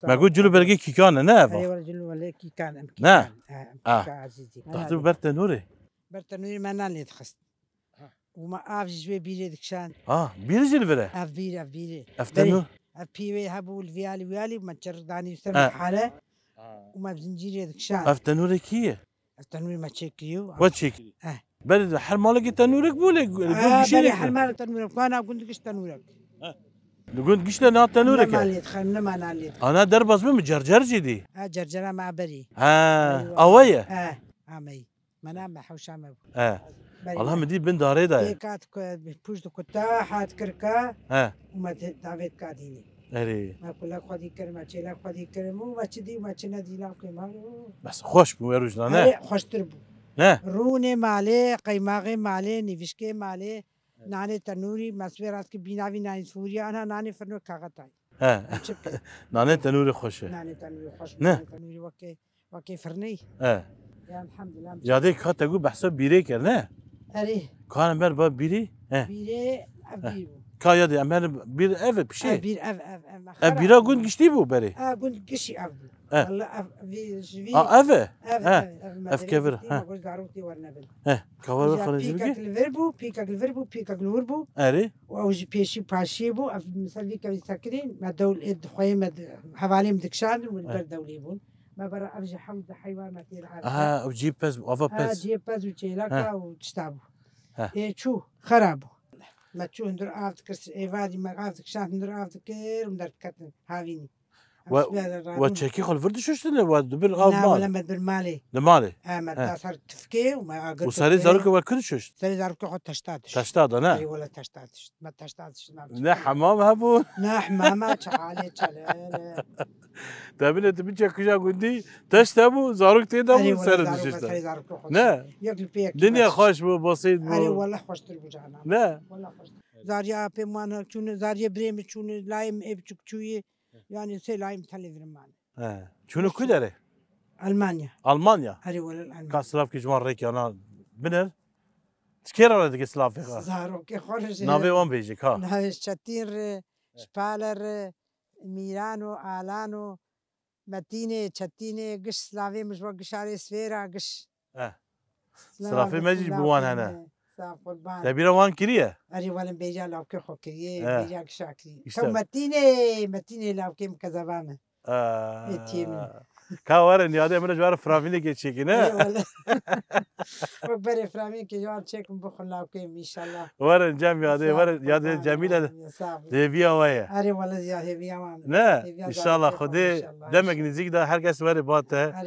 ما قلت جلو برقي كيكانه نه أي والله جلو ولا كيكان أم نه. كيكان عزيزي تحت برتنوري برتنوري ما نالي خست وما أعرف شوي بيري دكشان بيري جلبره أف بيري افتنو أف بيوي هبو الفيالي وما تشرق داني يسمى حالة وما بزنجيري دكشان افتنوري كيه التنوير ما تشيكيو وتشيك بل حل مالك تنورك بولك بلي حل مالك تنورك وانا قلت لك تنورك قلت قش لنا تنورك مالي تخلنا ما نالي انا دربز من جرجر جدي جرجرة مع بري اويه عمي منام حوشام والله مدي بن داري ده كات بوجد كتا حات كركا وما دافيد كاديني اري ما كل خدي كرمه چلا خدي كرمو ما چدي ما چنا ديلا قيمه بس خوش بو روجنا نه خوش تربو نه رونه ماله قيماغه ماله نيفشكه ماله نانه تنوري مسورات کی بیناوی نانی فوریا انا نانه فرنو کاغتای نانه تنوري خوشه نانه تنوري خوش نه تنوري وكي فرني يا الحمد لله يادي كات تقول بحسب بيري كرنا اري كان امبر با بيري بيري ابيرو كا يادي امبر بير اف بشي بير اف بيرا قلت قشتي بو بري قلت قشي اف والله اف في اف اف كفر قلت داروتي ورنبل كفر خلص بيكا الفيربو اري واوج بيشي باشيبو اف مسوي كوي ساكرين ما دول اد خويم حوالي مدكشان والبلد دوليبون ما برا ارجع حمد حيوان ما تير عارف وجيب بس وافا بس جيب بس وجيلاكا وتشتابو شو خرابو ما تشوف ندر عرفت كرس ايفادي ما عرفت شاف ندر عرفت كير وندر كتن هاويني وتشكي خل فرد شوش اللي ود بر لا ولا ما بالمالي المالي ما صار تفكي وما قلت وصاري زارك وكل شوش صاري زارك خد تشتاتش تشتات انا اي ولا تشتاتش ما تشتاتش لا حمام هبو لا حمام تعالي تعالي تابين انت بتجي كجا قندي تشتبو زارك تيدا سرد ششتا لا دنيا خوش بسيط اري والله خوش تربو جانا لا والله خوش زاريا بيمان چون زاريا بريم چون لايم اب چوي يعني سي لايم تلفرمان شنو كدره المانيا اري والله المانيا كاسلاف كي جوان ريك انا بنر تكير على ديك سلافيكا زارو كي خرج نافي وان بيجيك ها نافي شتير شبالر ميرانو آلانو متينه چتينه قش سلافي مش وقشاري سفيرا قش سلافي ماجي بوان هنا صاف قربان تبينا وان كريه اري ولا بيجا لو كي خو كريه بيجا شاكري تو متينه لو كي مكذبانه كاورن يا من جوار فرافيني كي تشيكي نه وبري فرامي كي جوار تشيك بخل لو كي ان شاء الله ورن جام يا جميله ديفيا ويا اري والله يا هيفيا لا ان شاء الله خدي دمك نزيك ده هر كاس وري باته